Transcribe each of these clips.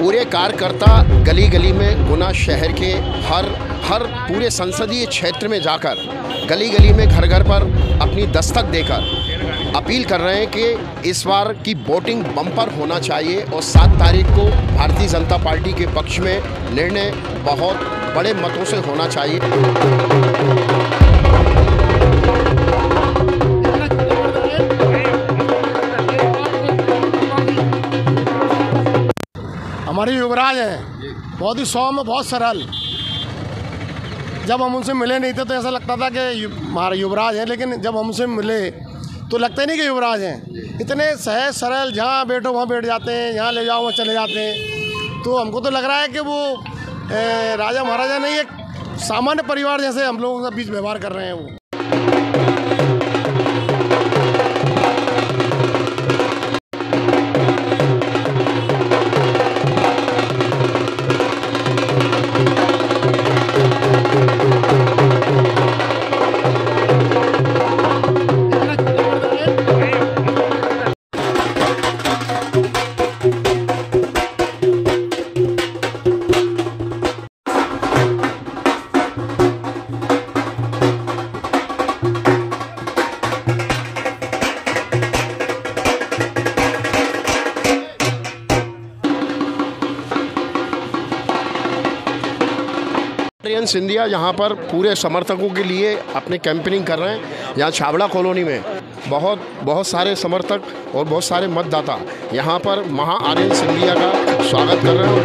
पूरे कार्यकर्ता गली गली में गुना शहर के हर पूरे संसदीय क्षेत्र में जाकर गली गली में घर घर पर अपनी दस्तक देकर अपील कर रहे हैं कि इस बार की वोटिंग बम्पर होना चाहिए और 7 तारीख को भारतीय जनता पार्टी के पक्ष में निर्णय बहुत बड़े मतों से होना चाहिए। हमारे युवराज हैं, बहुत ही सौम्य, बहुत सरल। जब हम उनसे मिले नहीं थे तो ऐसा लगता था कि हमारे युवराज हैं, लेकिन जब हम उनसे मिले तो लगता ही नहीं कि युवराज हैं। इतने सहज सरल, जहाँ बैठो वहाँ बैठ जाते हैं, यहाँ ले जाओ वहाँ चले जाते हैं। तो हमको तो लग रहा है कि वो राजा महाराजा नहीं, एक सामान्य परिवार जैसे हम लोगों के बीच व्यवहार कर रहे हैं वो। आर्यन सिंधिया यहाँ पर पूरे समर्थकों के लिए अपने कैंपेनिंग कर रहे हैं। यहाँ छाबड़ा कॉलोनी में बहुत सारे समर्थक और बहुत सारे मतदाता यहाँ पर महा आर्यन सिंधिया का स्वागत कर रहे हैं।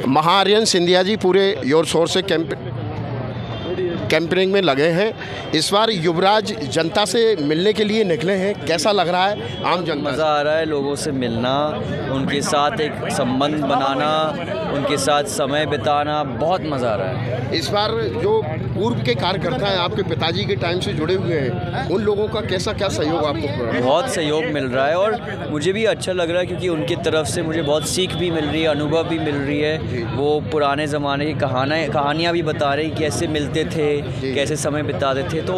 महा आर्यन सिंधिया जी पूरे जोर शोर से कैंपेनिंग में लगे हैं। इस बार युवराज जनता से मिलने के लिए निकले हैं, कैसा लग रहा है आम जनता? मज़ा आ रहा है लोगों से मिलना, उनके साथ एक संबंध बनाना, उनके साथ समय बिताना, बहुत मज़ा आ रहा है। इस बार जो पूर्व के कार्यकर्ता हैं, आपके पिताजी के टाइम से जुड़े हुए हैं, उन लोगों का कैसा क्या सहयोग आपको? बहुत सहयोग मिल रहा है और मुझे भी अच्छा लग रहा है क्योंकि उनकी तरफ से मुझे बहुत सीख भी मिल रही है, अनुभव भी मिल रही है। वो पुराने ज़माने की कहानियाँ भी बता रहे हैं, कैसे मिलते थे, कैसे समय बिताते थे, तो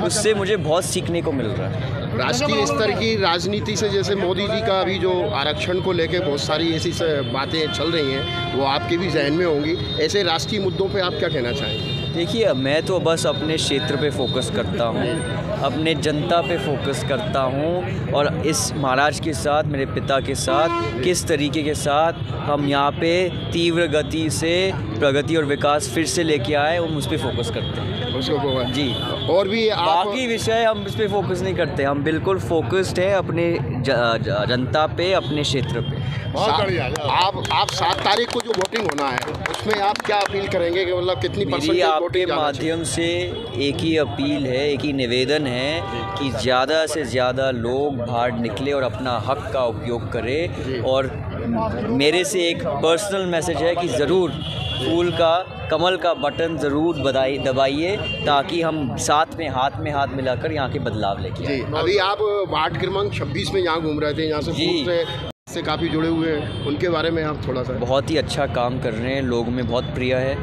उससे मुझे बहुत सीखने को मिल रहा है। राष्ट्रीय स्तर की राजनीति से, जैसे मोदी जी का अभी जो आरक्षण को लेकर बहुत सारी ऐसी बातें चल रही हैं, वो आपके भी जहन में होंगी। ऐसे राष्ट्रीय मुद्दों पे आप क्या कहना चाहेंगे? देखिए, मैं तो बस अपने क्षेत्र पे फोकस करता हूँ, अपने जनता पे फोकस करता हूँ और इस महाराज के साथ, मेरे पिता के साथ किस तरीके के साथ हम यहाँ पे तीव्र गति से प्रगति और विकास फिर से लेके आए, हम उस पर फोकस करते हैं। उसको जी, और भी बाकी विषय हम इस पर फोकस नहीं करते, हम बिल्कुल फोकस्ड है अपने जनता पे, अपने क्षेत्र पे। आप 7 तारीख को जो वोटिंग होना है उसमें आप क्या अपील करेंगे कि मतलब कितनी परसेंट? आपके माध्यम से एक ही अपील है, एक ही निवेदन है कि ज़्यादा से ज़्यादा लोग बाहर निकले और अपना हक का उपयोग करें। और मेरे से एक पर्सनल मैसेज है कि ज़रूर फूल का, कमल का बटन ज़रूर दबाइए ताकि हम साथ में हाथ मिलाकर यहाँ के बदलाव लेके आए। अभी आप वार्ड क्रमांक 26 में यहाँ घूम रहे थे, यहाँ से काफ़ी जुड़े हुए हैं, उनके बारे में आप थोड़ा सा? बहुत ही अच्छा काम कर रहे हैं, लोगों में बहुत प्रिय है,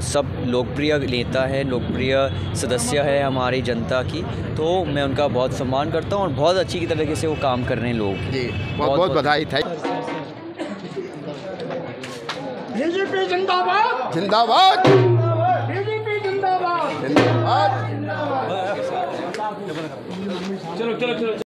सब लोकप्रिय नेता है, लोकप्रिय सदस्य है हमारी जनता की, तो मैं उनका बहुत सम्मान करता हूँ और बहुत अच्छी तरीके से वो काम कर रहे हैं लोग। जी, बहुत बधाई था। बीजेपी जिंदाबाद, जिंदाबाद, बीजेपी जिंदाबाद, जिंदाबाद। चलो।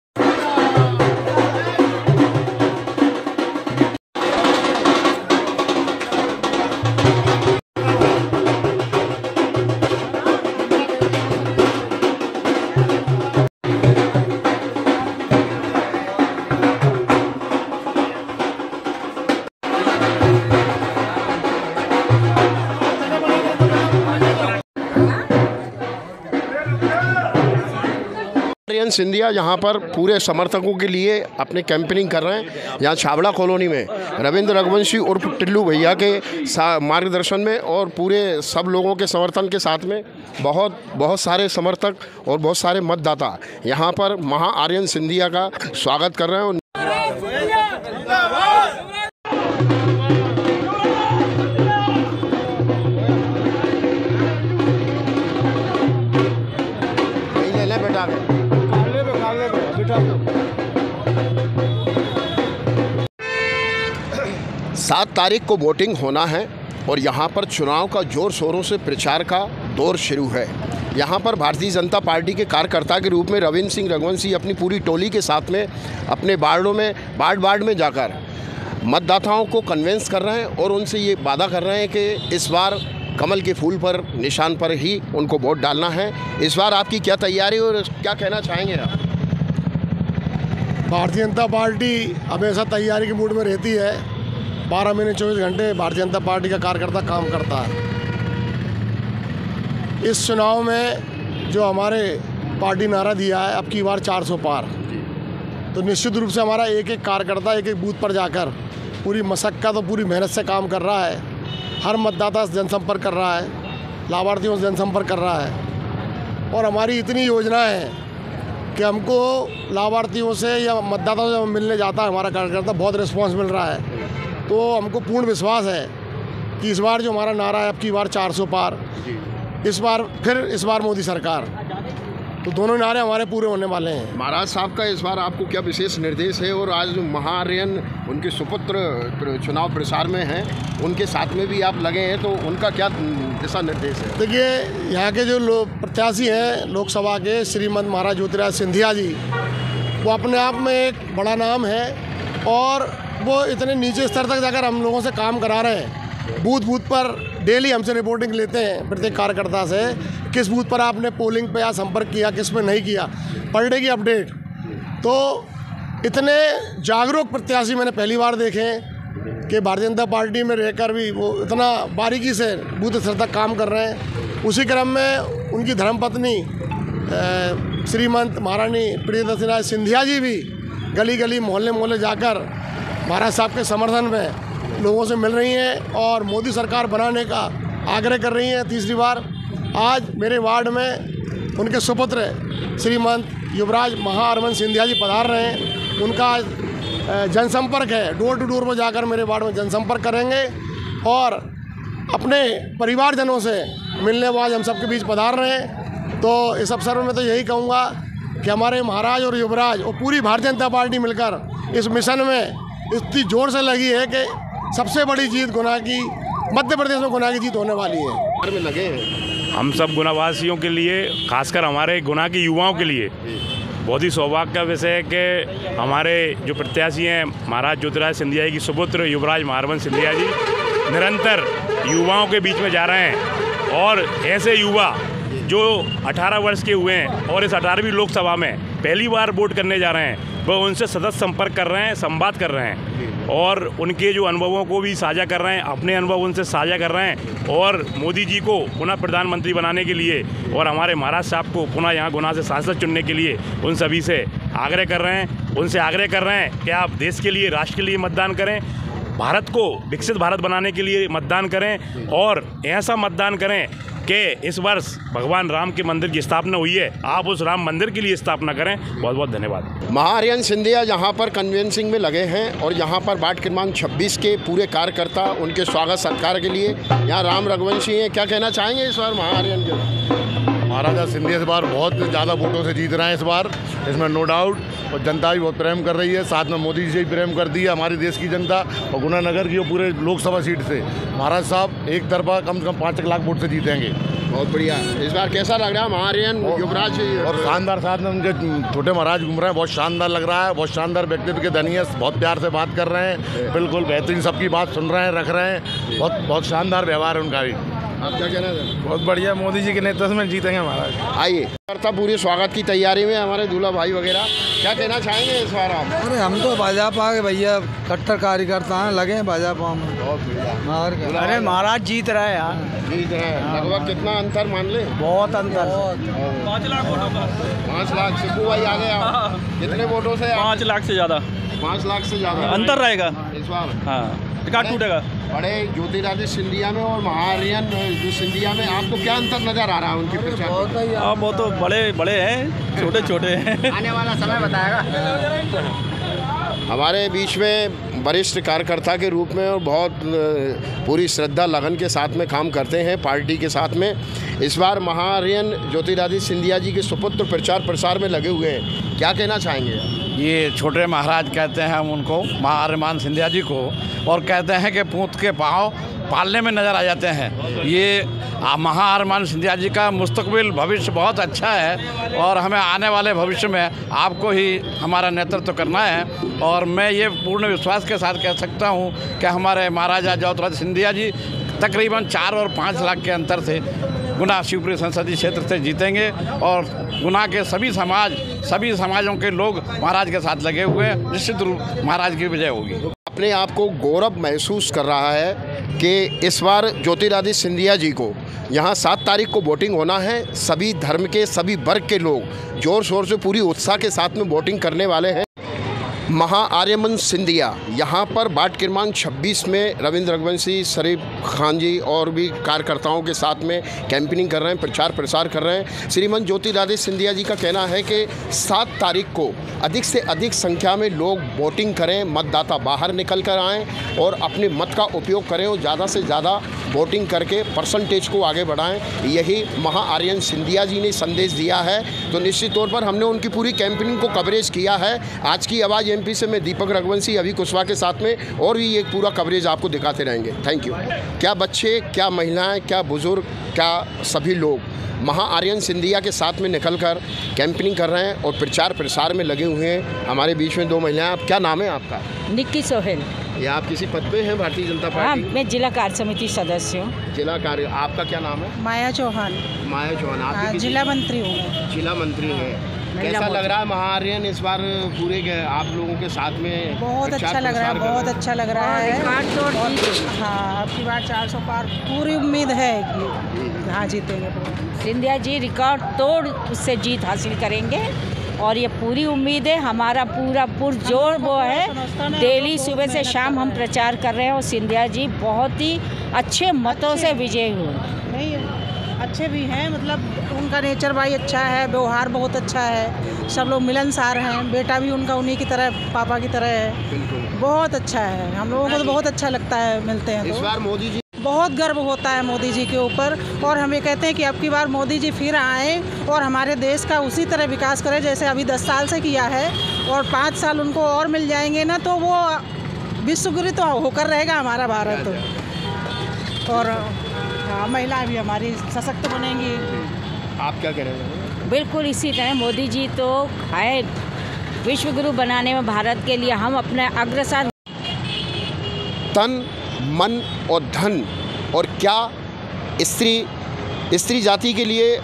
आर्यन सिंधिया यहाँ पर पूरे समर्थकों के लिए अपने कैंपेनिंग कर रहे हैं। यहाँ छाबड़ा कॉलोनी में रविंद्र रघुवंशी उर्फ टिल्लू भैया के मार्गदर्शन में और पूरे सब लोगों के समर्थन के साथ में बहुत सारे समर्थक और बहुत सारे मतदाता यहाँ पर महा आर्यन सिंधिया का स्वागत कर रहे हैं। 7 तारीख को वोटिंग होना है और यहाँ पर चुनाव का जोर शोरों से प्रचार का दौर शुरू है। यहाँ पर भारतीय जनता पार्टी के कार्यकर्ता के रूप में रविंद्र सिंह रघुवंशी अपनी पूरी टोली के साथ में अपने वार्ड में जाकर मतदाताओं को कन्विंस कर रहे हैं और उनसे ये वादा कर रहे हैं कि इस बार कमल के फूल पर निशान पर ही उनको वोट डालना है। इस बार आपकी क्या तैयारी और क्या कहना चाहेंगे आप? भारतीय जनता पार्टी हमेशा तैयारी के मूड में रहती है। 12 महीने 24 घंटे भारतीय जनता पार्टी का कार्यकर्ता काम करता है। इस चुनाव में जो हमारे पार्टी नारा दिया है, अब की बार 400 पार, तो निश्चित रूप से हमारा एक एक कार्यकर्ता एक एक बूथ पर जाकर पूरी मशक्क़त और पूरी मेहनत से काम कर रहा है। हर मतदाता से जनसंपर्क कर रहा है, लाभार्थियों से जनसंपर्क कर रहा है। और हमारी इतनी योजना है कि हमको लाभार्थियों से या मतदाताओं से मिलने जाता है हमारा कार्यकर्ता, बहुत रिस्पांस मिल रहा है। तो हमको पूर्ण विश्वास है कि इस बार जो हमारा नारा है, अब की बार 400 पार, इस बार मोदी सरकार, तो दोनों नारे हमारे पूरे होने वाले हैं। महाराज साहब का इस बार आपको क्या विशेष निर्देश है? और आज महाआर्यन उनके सुपुत्र चुनाव प्रचार में हैं, उनके साथ में भी आप लगे हैं, तो उनका क्या दिशा निर्देश है? देखिए, यहाँ के जो प्रत्याशी हैं लोकसभा के, श्रीमंत महाराज ज्योतिरादित्य सिंधिया जी, वो अपने आप में एक बड़ा नाम है और वो इतने नीचे स्तर तक जाकर हम लोगों से काम करा रहे हैं। बूथ पर डेली हमसे रिपोर्टिंग लेते हैं प्रत्येक कार्यकर्ता से, किस बूथ पर आपने पोलिंग पे या संपर्क किया, किस पे नहीं किया, पर डे की अपडेट। तो इतने जागरूक प्रत्याशी मैंने पहली बार देखे हैं कि भारतीय जनता पार्टी में रहकर भी वो इतना बारीकी से बूथ स्तर तक काम कर रहे हैं। उसी क्रम में उनकी धर्मपत्नी श्रीमंत महारानी प्रियदर्शनी सिंधिया जी भी गली गली मोहल्ले जाकर महाराज साहब के समर्थन में लोगों से मिल रही हैं और मोदी सरकार बनाने का आग्रह कर रही हैं। तीसरी बार आज मेरे वार्ड में उनके सुपुत्र श्रीमंत युवराज महाअरविंद सिंधिया जी पधार रहे हैं। उनका जनसंपर्क है, डोर टू डोर पर जाकर मेरे वार्ड में जनसंपर्क करेंगे और अपने परिवारजनों से मिलने बाद हम सबके बीच पधार रहे हैं। तो इस अवसर में मैं तो यही कहूँगा कि हमारे महाराज और युवराज और पूरी भारतीय जनता पार्टी मिलकर इस मिशन में इतनी जोर से लगी है कि सबसे बड़ी जीत गुना की, मध्य प्रदेश में गुना की जीत होने वाली है। में लगे हैं हम सब गुनावासियों के लिए, खासकर हमारे गुना के युवाओं के लिए बहुत ही सौभाग्य का विषय है कि हमारे जो प्रत्याशी हैं महाराज ज्योतिरादित्य सिंधिया जी की सुपुत्र युवराज महाअरविंद सिंधिया जी निरंतर युवाओं के बीच में जा रहे हैं और ऐसे युवा जो 18 वर्ष के हुए हैं और इस 18वीं लोकसभा में पहली बार वोट करने जा रहे हैं, वह उनसे सतत संपर्क कर रहे हैं, संवाद कर रहे हैं और उनके जो अनुभवों को भी साझा कर रहे हैं, अपने अनुभव उनसे साझा कर रहे हैं और मोदी जी को पुनः प्रधानमंत्री बनाने के लिए और हमारे महाराज साहब को पुनः यहाँ गुना से सांसद चुनने के लिए उन सभी से आग्रह कर रहे हैं। उनसे आग्रह कर रहे हैं कि आप देश के लिए, राष्ट्र के लिए मतदान करें, भारत को विकसित भारत बनाने के लिए मतदान करें और ऐसा मतदान करें कि इस वर्ष भगवान राम के मंदिर की स्थापना हुई है, आप उस राम मंदिर के लिए स्थापना करें। बहुत बहुत धन्यवाद। महाआर्यन सिंधिया यहाँ पर कन्वेंसिंग में लगे हैं और यहाँ पर वार्ड क्रमांक 26 के पूरे कार्यकर्ता उनके स्वागत सत्कार के लिए यहाँ राम रघुवंशी हैं। क्या कहना चाहेंगे इस बार महाआर्यन के? महाराजा सिंधिया इस बार बहुत ज़्यादा वोटों से जीत रहे हैं इस बार, इसमें नो डाउट। और जनता भी बहुत प्रेम कर रही है, साथ में मोदी जी से भी प्रेम कर दी है हमारी देश की जनता। और गुना नगर की पूरे लोकसभा सीट से महाराज साहब एक तरफा कम से कम 5 लाख वोट से जीतेंगे। बहुत बढ़िया। इस बार कैसा लग रहा है महाआर्यन युवराज? और शानदार, साथ में उनके छोटे महाराज घूम रहे हैं, बहुत शानदार लग रहा है। बहुत शानदार व्यक्तित्व के धनी है, बहुत प्यार से बात कर रहे हैं, बिल्कुल बेहतरीन सबकी बात सुन रहे हैं, रख रहे हैं। बहुत शानदार व्यवहार है उनका भी। आप क्या कहना है? बहुत बढ़िया, मोदी जी के नेतृत्व में जीतेंगे महाराज। आइए करता पूरे स्वागत की तैयारी में हमारे दूल्हा भाई वगैरह, क्या कहना चाहेंगे इस बार आप? अरे हम तो भाजपा के भैया कट्टर कार्यकर्ता हैं, लगे हैं भाजपा में। बहुत बढ़िया। अरे महाराज जीत रहे हैं यार, जीत रहे हैं। लगभग कितना अंतर मान ले? बहुत अंतर। 5 लाख वोटों का। 5 लाख। सिब्बू भाई आ गए आप, कितने वोटों से? 5 लाख से ज़्यादा। 5 लाख से ज़्यादा अंतर रहेगा इस बार। हाँ, टिकट टूटेगा। बड़े ज्योतिरादित्य सिंधिया में और महाआर्यन जो सिंधिया में आपको क्या अंतर नजर आ रहा है उनके प्रचार? हाँ, वो तो बड़े हैं, छोटे छोटे हैं। आने वाला समय बताएगा। हमारे बीच में वरिष्ठ कार्यकर्ता के रूप में और बहुत पूरी श्रद्धा लगन के साथ में काम करते हैं पार्टी के साथ में। इस बार महाआर्यन ज्योतिरादित्य सिंधिया जी के सुपुत्र प्रचार प्रसार में लगे हुए हैं। क्या कहना चाहेंगे? ये छोटे महाराज कहते हैं हम उनको, आर्यमान सिंधिया जी को, और कहते हैं कि पूत के पाँव पालने में नज़र आ जाते हैं। ये आर्यमान सिंधिया जी का मुस्तकबिल भविष्य बहुत अच्छा है और हमें आने वाले भविष्य में आपको ही हमारा नेतृत्व करना है। और मैं ये पूर्ण विश्वास के साथ कह सकता हूँ कि हमारे महाराजा ज्योतिराज सिंधिया जी तकरीबन 4 और 5 लाख के अंतर से गुना शिवपुरी संसदीय क्षेत्र से जीतेंगे और गुना के सभी समाजों के लोग महाराज के साथ लगे हुए हैं। निश्चित रूप महाराज की विजय होगी। अपने आप को गौरव महसूस कर रहा है कि इस बार ज्योतिरादित्य सिंधिया जी को यहाँ 7 तारीख को वोटिंग होना है। सभी धर्म के, सभी वर्ग के लोग जोर शोर से पूरी उत्साह के साथ में वोटिंग करने वाले हैं। आर्यमान सिंधिया यहाँ पर वार्ड क्रमांक 26 में रविंद्र रघुवंशी, शरीफ खान जी और भी कार्यकर्ताओं के साथ में कैंपेनिंग कर रहे हैं, प्रचार प्रसार कर रहे हैं। श्रीमान ज्योतिरादित्य सिंधिया जी का कहना है कि 7 तारीख को अधिक से अधिक संख्या में लोग वोटिंग करें, मतदाता बाहर निकल कर आएँ और अपने मत का उपयोग करें और ज़्यादा से ज़्यादा वोटिंग करके परसेंटेज को आगे बढ़ाएं। यही आर्यमान सिंधिया जी ने संदेश दिया है। तो निश्चित तौर पर हमने उनकी पूरी कैंपेनिंग को कवरेज किया है। आज की आवाज़ एमपी से मैं दीपक रघुवंशी, अभी कुशवाहा के साथ में और भी एक पूरा कवरेज आपको दिखाते रहेंगे। Thank you. क्या बच्चे, क्या महिलाएं, क्या बुजुर्ग, क्या सभी लोग आर्यमान सिंधिया के साथ में निकलकर कैंपेनिंग कर रहे हैं और प्रचार प्रसार में लगे हुए हैं। हमारे बीच में 2 महिलाएं। आप, क्या नाम है आपका? निक्की सोहेल। या आप किसी पद पे हैं भारतीय जनता पार्टी? हाँ, मैं जिला कार्य समिति सदस्य हूँ। जिला कार्य, आपका क्या नाम है? माया चौहान। माया चौहान, आप जिला मंत्री हूँ। जिला मंत्री हैं। कैसा लग रहा है आर्यन इस बार पूरे आप लोगों के साथ में? बहुत अच्छा लग रहा है, बहुत अच्छा लग रहा है। हाँ, अब की बार 400 पार पूरी उम्मीद है कि हाँ जीतेंगे। सिंधिया जी रिकॉर्ड तोड़ उससे जीत हासिल करेंगे और ये पूरी उम्मीद है। हमारा पूरा पुरजोर वो है, डेली सुबह से शाम हम प्रचार कर रहे हैं और सिंधिया जी बहुत ही अच्छे मतों से विजयी हुए। नहीं, अच्छे भी हैं, मतलब उनका नेचर भाई अच्छा है, व्यवहार बहुत अच्छा है, सब लोग मिलनसार हैं। बेटा भी उनका उन्हीं की तरह, पापा की तरह है, बहुत अच्छा है। हम लोगों को तो बहुत अच्छा लगता है, मिलते हैं तो। इस बार मोदी जी, बहुत गर्व होता है मोदी जी के ऊपर और हम ये कहते हैं कि अब की बार मोदी जी फिर आएँ और हमारे देश का उसी तरह विकास करें जैसे अभी 10 साल से किया है, और 5 साल उनको और मिल जाएंगे ना तो वो विश्वगुरु तो होकर रहेगा हमारा भारत। और हाँ, महिलाएं भी हमारी सशक्त बनेंगी। आप क्या करेंगे? बिल्कुल इसी तरह मोदी जी तो है विश्वगुरु बनाने में भारत के लिए हम अपने अग्रसर। तन, मन और धन, और क्या स्त्री जाति के लिए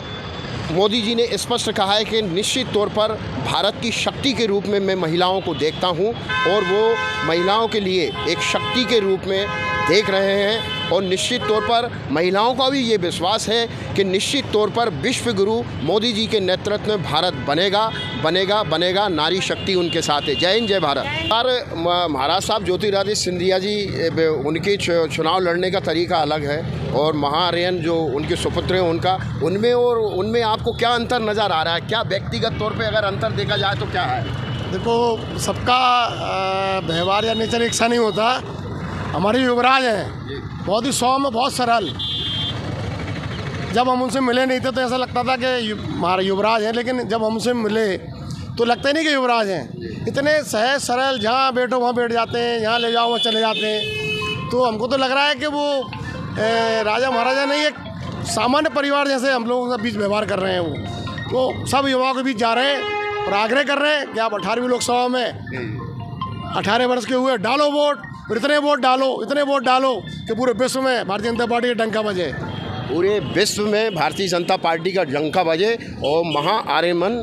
मोदी जी ने स्पष्ट कहा है कि निश्चित तौर पर भारत की शक्ति के रूप में मैं महिलाओं को देखता हूं और वो महिलाओं के लिए एक शक्ति के रूप में देख रहे हैं। और निश्चित तौर पर महिलाओं का भी ये विश्वास है कि निश्चित तौर पर विश्व गुरु मोदी जी के नेतृत्व में भारत बनेगा, बनेगा, बनेगा। नारी शक्ति उनके साथ है। जय हिंद, जय भारत। यार महाराज साहब ज्योतिरादित्य सिंधिया जी, उनके चुनाव लड़ने का तरीका अलग है और आर्यन जो उनके सुपुत्र हैं उनका, उनमें आपको क्या अंतर नज़र आ रहा है? क्या व्यक्तिगत तौर पर अगर अंतर देखा जाए तो क्या है? देखो, सबका व्यवहार या नेचर एक सा नहीं होता। हमारे युवराज हैं बहुत ही सौम्य, बहुत सरल। जब हम उनसे मिले नहीं थे तो ऐसा लगता था कि हमारे युवराज हैं, लेकिन जब हम उनसे मिले तो लगता ही नहीं कि युवराज हैं। इतने सहज सरल, जहाँ बैठो वहाँ बैठ जाते हैं, यहाँ ले जाओ वहाँ चले जाते हैं। तो हमको तो लग रहा है कि वो राजा महाराजा नहीं, एक सामान्य परिवार जैसे हम लोगों के बीच व्यवहार कर रहे हैं। वो सब युवाओं के बीच जा रहे हैं और आग्रह कर रहे हैं कि आप 18वीं लोकसभा में 18 वर्ष के हुए, डालो वोट, और इतने वोट डालो कि पूरे विश्व में भारतीय जनता पार्टी का डंका बजे। पूरे विश्व में भारतीय जनता पार्टी का डंका बजे और आर्यमान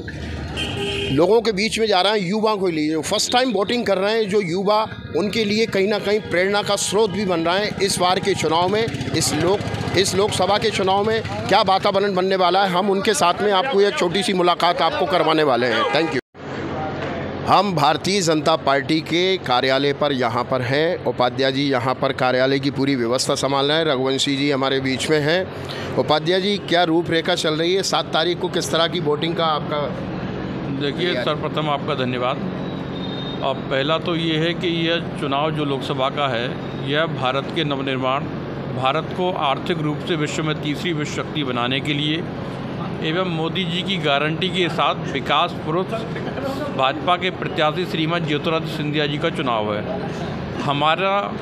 लोगों के बीच में जा रहा है। युवा को लिए फर्स्ट टाइम वोटिंग कर रहे हैं जो युवा, उनके लिए कहीं ना कहीं प्रेरणा का स्रोत भी बन रहा है। इस बार के चुनाव में, इस लोकसभा के चुनाव में क्या वातावरण बनने वाला है, हम उनके साथ में आपको एक छोटी सी मुलाकात आपको करवाने वाले हैं। Thank you. हम भारतीय जनता पार्टी के कार्यालय पर यहाँ पर हैं। उपाध्याय जी यहाँ पर कार्यालय की पूरी व्यवस्था संभाल रहे हैं। रघुवंशी जी हमारे बीच में हैं। उपाध्याय जी, क्या रूपरेखा चल रही है 7 तारीख को? किस तरह की वोटिंग का आपका? देखिए, सर्वप्रथम आपका धन्यवाद। अब पहला तो ये है कि यह चुनाव जो लोकसभा का है, यह भारत के नवनिर्माण, भारत को आर्थिक रूप से विश्व में तीसरी विश्व शक्ति बनाने के लिए एवं मोदी जी की गारंटी के साथ विकास पुरुष भाजपा के प्रत्याशी श्रीमती ज्योतिरादित्य सिंधिया जी का चुनाव है। हमारा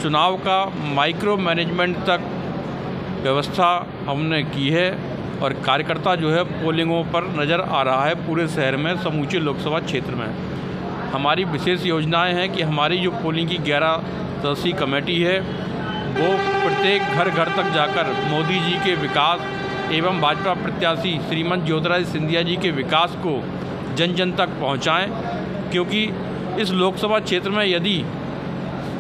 चुनाव का माइक्रो मैनेजमेंट तक व्यवस्था हमने की है और कार्यकर्ता जो है पोलिंगों पर नज़र आ रहा है पूरे शहर में, समूचे लोकसभा क्षेत्र में। हमारी विशेष योजनाएं हैं कि हमारी जो पोलिंग की 11 सदस्यीय कमेटी है वो प्रत्येक घर घर तक जाकर मोदी जी के विकास एवं भाजपा प्रत्याशी श्रीमती ज्योतिरादित्य सिंधिया जी के विकास को जन जन तक पहुंचाएं, क्योंकि इस लोकसभा क्षेत्र में यदि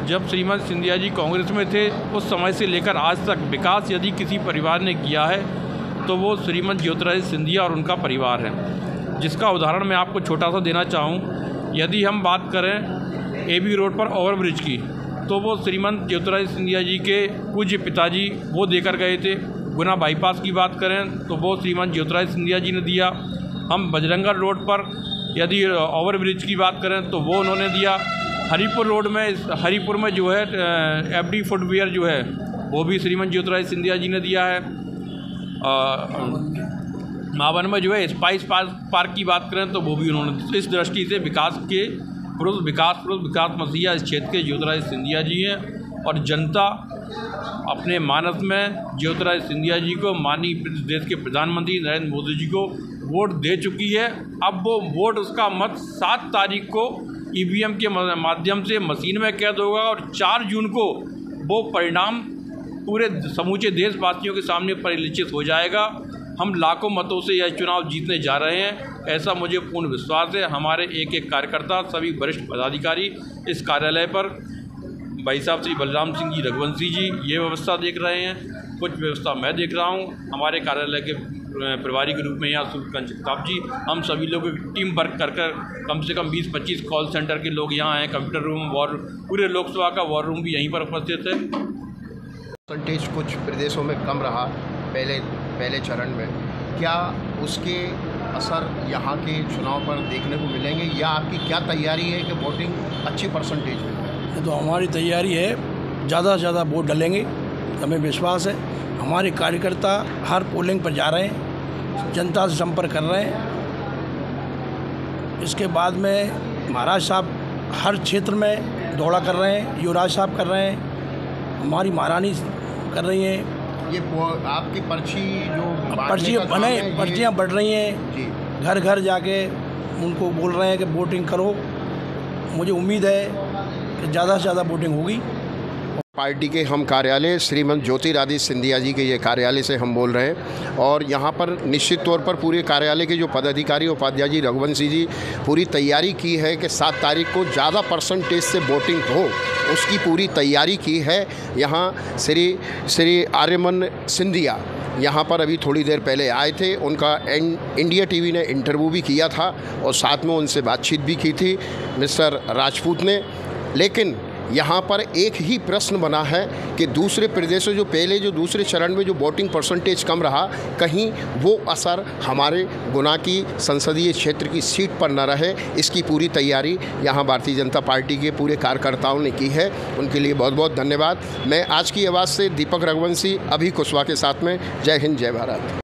जब श्रीमती सिंधिया जी कांग्रेस में थे उस समय से लेकर आज तक विकास यदि किसी परिवार ने किया है तो वो श्रीमती ज्योतिरादित्य सिंधिया और उनका परिवार है। जिसका उदाहरण मैं आपको छोटा सा देना चाहूँ, यदि हम बात करें एबी रोड पर ओवरब्रिज की तो वो श्रीमती ज्योतिरादित्य सिंधिया जी के पूज्य पिताजी वो देकर गए थे। गुना बाईपास की बात करें तो वो श्रीमती ज्योतिरादित्य सिंधिया जी ने दिया। हम बजरंगा रोड पर यदि ओवरब्रिज की बात करें तो वो उन्होंने दिया। हरिपुर रोड में हरिपुर में जो है एफडी फुटवियर जो है वो भी श्रीमती ज्योतिरादित्य सिंधिया जी ने दिया है। मावन में जो है स्पाइस पार्क की बात करें तो वो भी उन्होंने। तो इस दृष्टि से विकास मसीहा इस क्षेत्र के ज्योतिरादित्य सिंधिया जी हैं और जनता अपने मानस में ज्योतिरादित्य सिंधिया जी को, माननीय देश के प्रधानमंत्री नरेंद्र मोदी जी को वोट दे चुकी है। अब वो वोट, उसका मत 7 तारीख को ईवीएम के माध्यम से मशीन में कैद होगा और 4 जून को वो परिणाम पूरे समूचे देशवासियों के सामने परिलक्षित हो जाएगा। हम लाखों मतों से यह चुनाव जीतने जा रहे हैं, ऐसा मुझे पूर्ण विश्वास है। हमारे एक एक कार्यकर्ता, सभी वरिष्ठ पदाधिकारी इस कार्यालय पर भाई साहब श्री बलराम सिंह जी रघुवंशी जी ये व्यवस्था देख रहे हैं, कुछ व्यवस्था मैं देख रहा हूँ। हमारे कार्यालय के प्रभारी के रूप में यहाँ सूर्यकांत जगताप जी, हम सभी लोग टीम वर्क कर कम से कम 20-25 कॉल सेंटर के लोग यहाँ हैं। कंप्यूटर रूम, वॉर, पूरे लोकसभा का वॉर रूम भी यहीं पर उपस्थित है। परसेंटेज कुछ प्रदेशों में कम रहा पहले चरण में, क्या उसके असर यहाँ के चुनाव पर देखने को मिलेंगे या आपकी क्या तैयारी है कि वोटिंग अच्छी परसेंटेज में? तो हमारी तैयारी है, ज़्यादा से ज़्यादा वोट डालेंगे, हमें विश्वास है। हमारे कार्यकर्ता हर पोलिंग पर जा रहे हैं, जनता से संपर्क कर रहे हैं। इसके बाद में महाराज साहब हर क्षेत्र में दौड़ा कर रहे हैं, युवराज साहब कर रहे हैं, हमारी महारानी कर रही हैं। ये आपकी पर्चियाँ बढ़ रही हैं, घर घर जाके उनको बोल रहे हैं कि वोटिंग करो। मुझे उम्मीद है कि ज़्यादा से ज़्यादा वोटिंग होगी। पार्टी के हम कार्यालय श्रीमती ज्योतिरादित्य सिंधिया जी के ये कार्यालय से हम बोल रहे हैं और यहाँ पर निश्चित तौर पर पूरे कार्यालय के जो पदाधिकारी उपाध्याय जी रघुवंशी जी पूरी तैयारी की है कि 7 तारीख को ज़्यादा परसेंटेज से वोटिंग हो, उसकी पूरी तैयारी की है। यहाँ श्री आर्यमन सिंधिया यहाँ पर अभी थोड़ी देर पहले आए थे, उनका इंडिया टीवी ने इंटरव्यू भी किया था और साथ में उनसे बातचीत भी की थी मिस्टर राजपूत ने। लेकिन यहाँ पर एक ही प्रश्न बना है कि दूसरे प्रदेशों जो दूसरे चरण में जो वोटिंग परसेंटेज कम रहा, कहीं वो असर हमारे गुना की संसदीय क्षेत्र की सीट पर न रहे, इसकी पूरी तैयारी यहाँ भारतीय जनता पार्टी के पूरे कार्यकर्ताओं ने की है। उनके लिए बहुत बहुत धन्यवाद। मैं आज की आवाज़ से दीपक रघुवंशी, अभी कुशवाहा के साथ में। जय हिंद, जय भारत।